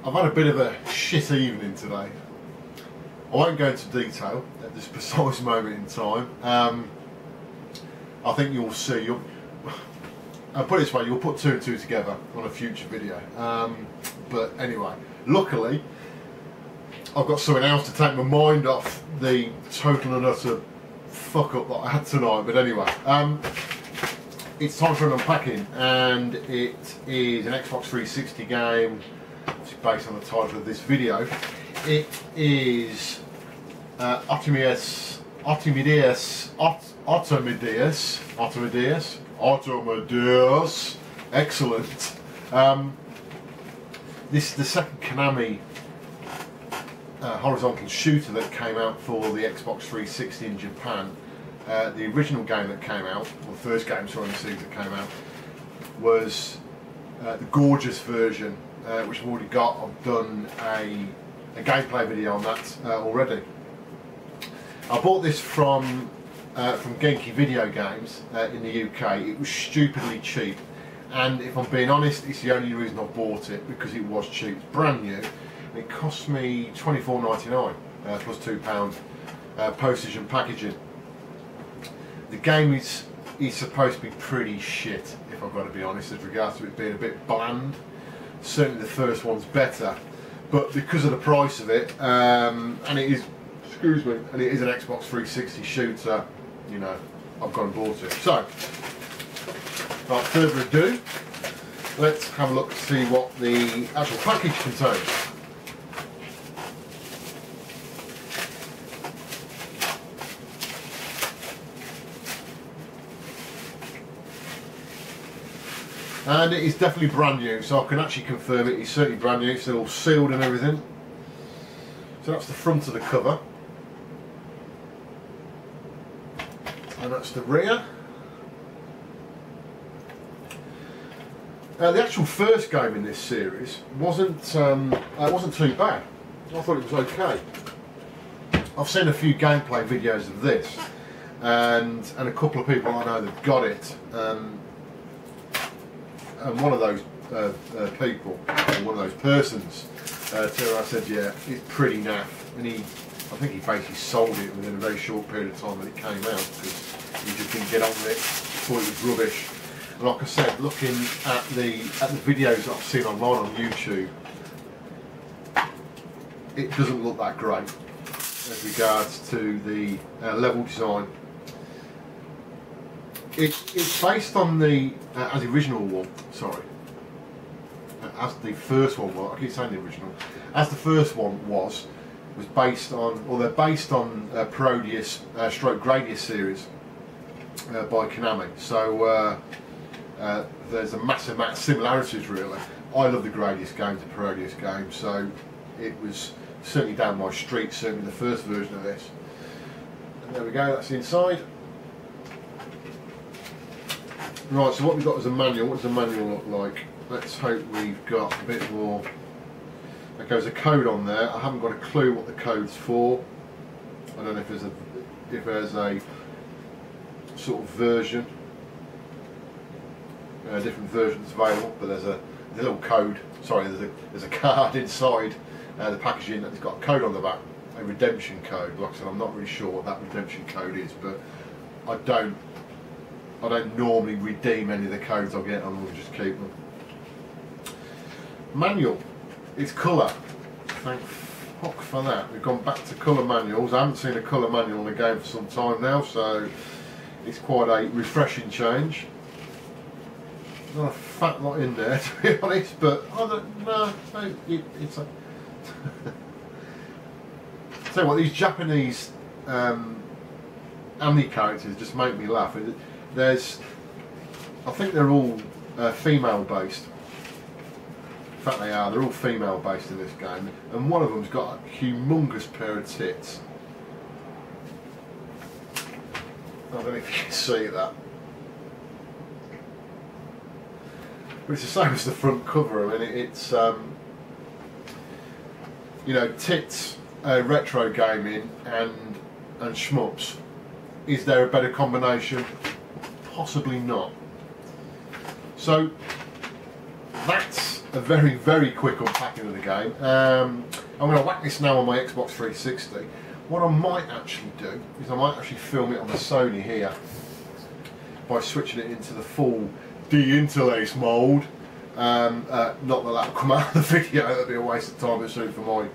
I've had a bit of a shit evening today. I won't go into detail at this precise moment in time. I think you'll see. I'll put it this way: you'll put two and two together on a future video. But anyway, luckily, I've got something else to take my mind off the total and utter fuck up that I had tonight. But anyway, it's time for an unpacking, and it is an Xbox 360 game, obviously based on the title of this video. It is Otomedius Excellent. This is the second Konami horizontal shooter that came out for the Xbox 360 in Japan. The original game that came out, or the first game in the series that came out, was the gorgeous version, which I've already got. I've done a gameplay video on that already. I bought this from Genki Video Games in the UK. It was stupidly cheap, and if I'm being honest, it's the only reason I bought it, because it was cheap. It's brand new, and it cost me £24.99 plus £2 postage and packaging. The game is supposed to be pretty shit, if I've got to be honest, as regards to it being a bit bland. Certainly the first one's better, but because of the price of it, and it is, excuse me, and it is an Xbox 360 shooter, you know, I've gone and bought it. So, without further ado, let's have a look to see what the actual package contains. And it is definitely brand new, so I can actually confirm it. It's certainly brand new. It's all sealed and everything. So that's the front of the cover, and that's the rear. The actual first game in this series wasn't too bad. I thought it was okay. I've seen a few gameplay videos of this, and a couple of people I know that got it. And one of those people, or one of those persons, to who I said, yeah, it's pretty naff. And I think he basically sold it within a very short period of time that it came out, because he just didn't get on with it, thought it was rubbish. And like I said, looking at the videos that I've seen online on YouTube, it doesn't look that great as regards to the level design. It's based on the as the original one. Sorry, as the first one was. I keep saying the original. As the first one was based on, or they're based on Parodius stroke Gradius series by Konami. So there's a massive amount of similarities really. I love the Gradius games, the Parodius games, so it was certainly down my street. Certainly the first version of this. And there we go. That's the inside. Right, so what we've got is a manual. What does the manual look like? Let's hope we've got a bit more. Okay, there's a code on there. I haven't got a clue what the code's for. I don't know if there's a sort of version, different versions available. But there's a little code. Sorry, there's a card inside the packaging that's got a code on the back, a redemption code. Like I said, I'm not really sure what that redemption code is, but I don't normally redeem any of the codes I get, and I'll just keep them. Manual. It's colour. Thank fuck for that. We've gone back to colour manuals. I haven't seen a colour manual in a game for some time now, so it's quite a refreshing change. Not a fat lot in there, to be honest, but I don't know. It's a tell you what, these Japanese anime characters just make me laugh. I think they're all female based. In fact they are, they're all female based in this game, and one of them's got a humongous pair of tits. I don't know if you can see that, but it's the same as the front cover. I mean, it's you know, tits, retro gaming and shmups. Is there a better combination? Possibly not. So that's a very, very quick unpacking of the game. I'm going to whack this now on my Xbox 360. What I might actually do is I might actually film it on the Sony here by switching it into the full de-interlace mode. Not that that'll come out of the video, that'll be a waste of time, but soon for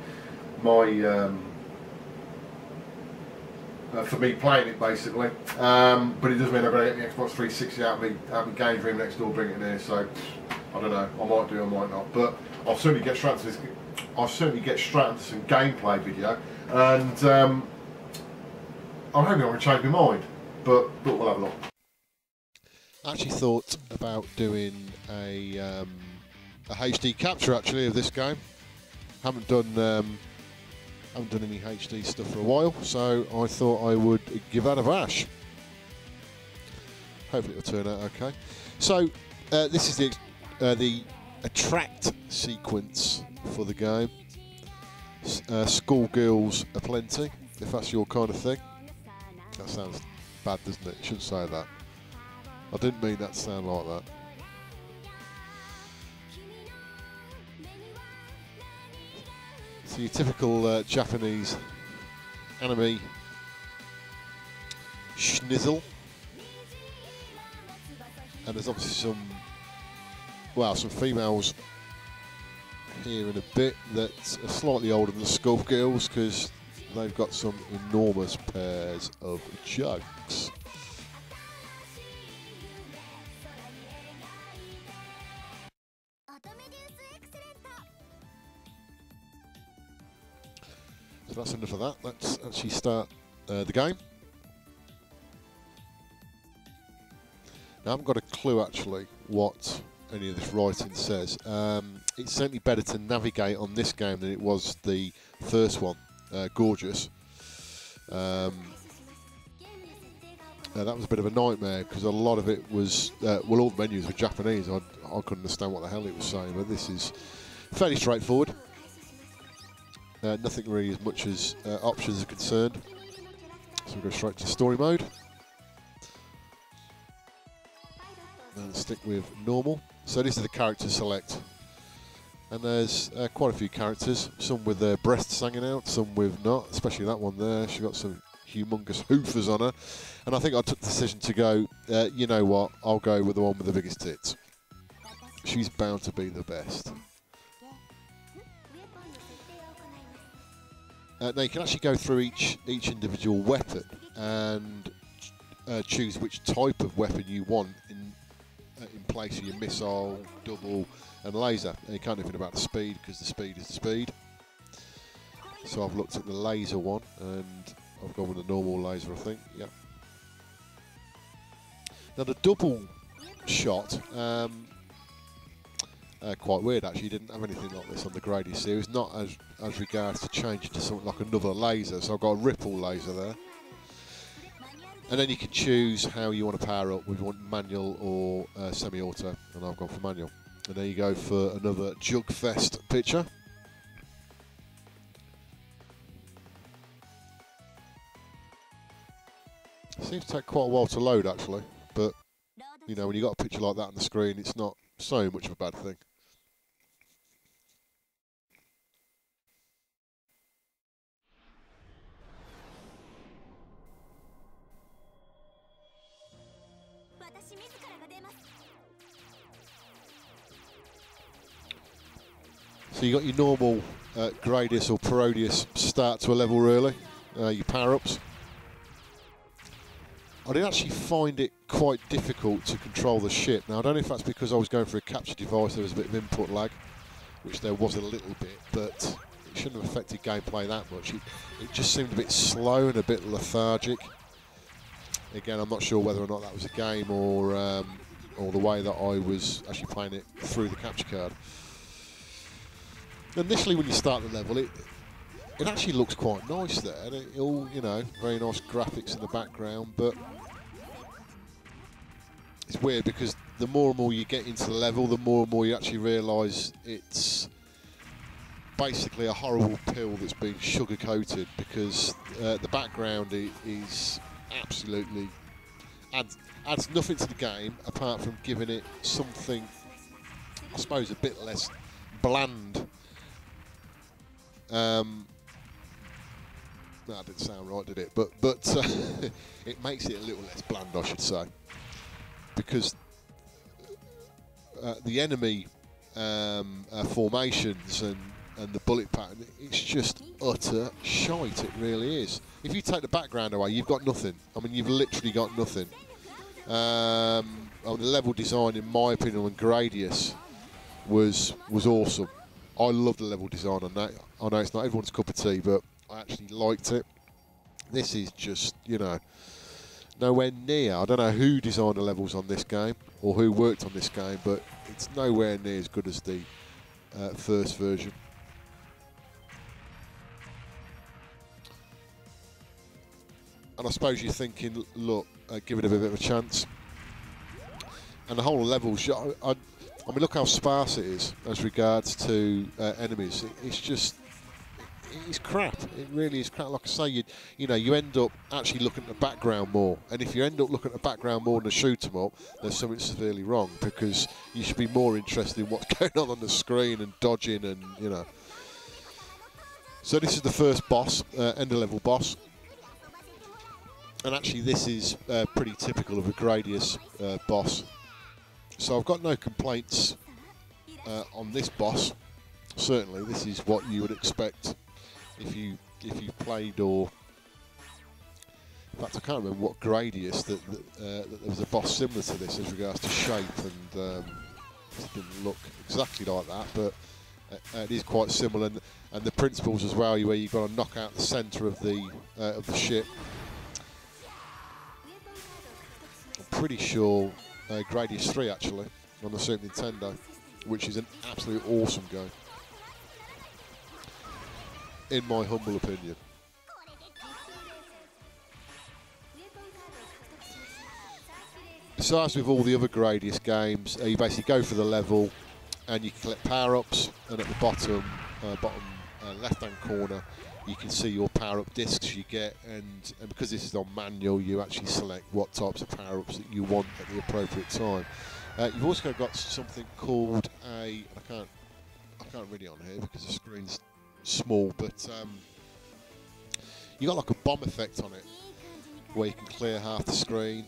for me playing it basically. But it does mean I've got to get the Xbox 360 out of my game room next door, bring it in here. So I don't know, I might do, I might not. But I'll certainly get straight into this. I'll certainly get straight into some gameplay video, and I'm hoping I'm going to change my mind. But we'll have a look. I actually thought about doing a HD capture actually of this game. Haven't done any HD stuff for a while, so I thought I would give that a bash. Hopefully it'll turn out okay. So this is the attract sequence for the game. Schoolgirls aplenty, if that's your kind of thing. That sounds bad, doesn't it? Shouldn't say that. I didn't mean that to sound like that. So your typical Japanese anime schnizzle, and there's obviously some females here in a bit that are slightly older than the Skullgirls because they've got some enormous pairs of jugs. So that's enough of that. Let's actually start the game. Now I haven't got a clue actually what any of this writing says. It's certainly better to navigate on this game than it was the first one. Gorgeous. That was a bit of a nightmare because a lot of it was, well, all the menus were Japanese. I couldn't understand what the hell it was saying, but this is fairly straightforward. Nothing really as much as options are concerned. So we'll go straight to story mode. And stick with normal. So these are the characters select. And there's quite a few characters, some with their breasts hanging out, some with not, especially that one there. She's got some humongous hoofers on her. And I think I took the decision to go, you know what, I'll go with the one with the biggest tits. She's bound to be the best. Now you can actually go through each individual weapon and choose which type of weapon you want in place of your missile, double and laser. And you can't do anything about the speed because the speed is the speed. So I've looked at the laser one and I've gone with the normal laser, I think. Yeah. Now the double shot, quite weird actually, didn't have anything like this on the Grady series, not as regards to change it to something like another laser. So I've got a ripple laser there. And then you can choose how you want to power up, whether you want manual or semi-auto, and I've gone for manual. And there you go for another Jugfest picture. Seems to take quite a while to load actually, but you know, when you've got a picture like that on the screen, it's not so much of a bad thing. So you got your normal Gradius or Parodius start to a level really, your power-ups. I did actually find it quite difficult to control the ship. Now I don't know if that's because I was going for a capture device, there was a bit of input lag, which there was a little bit, but it shouldn't have affected gameplay that much. It just seemed a bit slow and a bit lethargic. Again, I'm not sure whether or not that was a game or the way that I was actually playing it through the capture card. Initially, when you start the level, it actually looks quite nice there. It all, you know, very nice graphics in the background, but it's weird because the more and more you get into the level, the more and more you actually realise it's basically a horrible pill that's been sugar-coated, because the background is absolutely adds nothing to the game apart from giving it something I suppose, a bit less bland. That didn't sound right, did it? But it makes it a little less bland, I should say, because the enemy formations and the bullet pattern, it's just utter shite. It really is. If you take the background away, you've got nothing. I mean, you've literally got nothing. The level design, in my opinion, on Gradius was awesome. I love the level design on that. I know it's not everyone's cup of tea, but I actually liked it. This is just, you know, nowhere near. I don't know who designed the levels on this game or who worked on this game, but it's nowhere near as good as the first version. And I suppose you're thinking, look, give it a bit of a chance. And the whole levels, I mean, look how sparse it is as regards to enemies. It's just, it's crap. It really is crap. Like I say, you know, you end up actually looking at the background more. And if you end up looking at the background more than shoot 'em up, there's something severely wrong, because you should be more interested in what's going on the screen and dodging and, you know. So this is the first boss, end of level boss. And actually this is pretty typical of a Gradius boss. So I've got no complaints on this boss. Certainly, this is what you would expect if you played, or in fact I can't remember what Gradius that there was a boss similar to this as regards to shape, and it didn't look exactly like that, but it is quite similar, and the principles as well, where you've got to knock out the centre of the ship. I'm pretty sure Gradius 3 actually on the Super Nintendo, which is an absolute awesome game, in my humble opinion. So as with all the other Gradius games, you basically go for the level and you collect power-ups, and at the bottom left-hand corner you can see your power-up discs you get, and because this is on manual, you actually select what types of power-ups that you want at the appropriate time. You've also got something called I can't read it on here because the screen's small, but you got like a bomb effect on it where you can clear half the screen.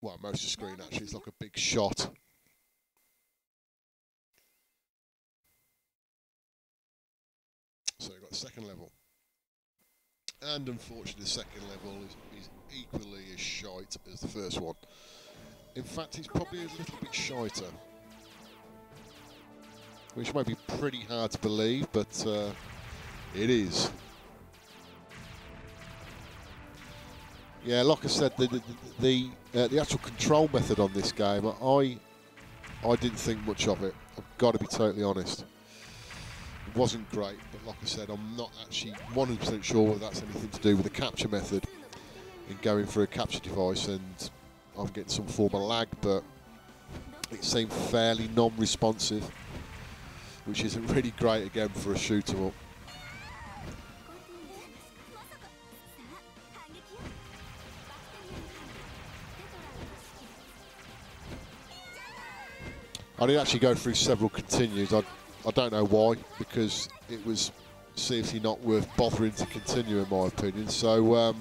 Well, most of the screen actually. It's like a big shot. So you've got the second level, and unfortunately the second level is equally as shite as the first one. In fact, it's probably a little bit shiter, which might be pretty hard to believe, but it is. Yeah, like I said, the actual control method on this game, I didn't think much of it. I've got to be totally honest. It wasn't great, but like I said, I'm not actually 100% sure whether that's anything to do with the capture method in going through a capture device, and I'm getting some form of lag, but it seemed fairly non-responsive, which isn't really great again for a shoot 'em up. I did actually go through several continues. I don't know why, because it was seriously not worth bothering to continue in my opinion. So I'm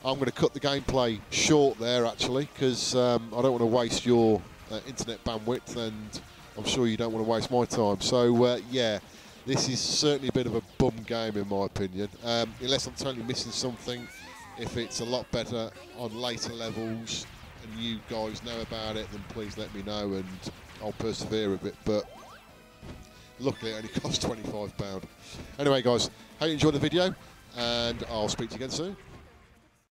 going to cut the gameplay short there actually, because I don't want to waste your internet bandwidth, and I'm sure you don't want to waste my time. So yeah, this is certainly a bit of a bum game in my opinion, unless I'm totally missing something. If it's a lot better on later levels and you guys know about it, then please let me know and I'll persevere a bit, but luckily it only costs £25. Anyway guys, hope you enjoyed the video, and I'll speak to you again soon.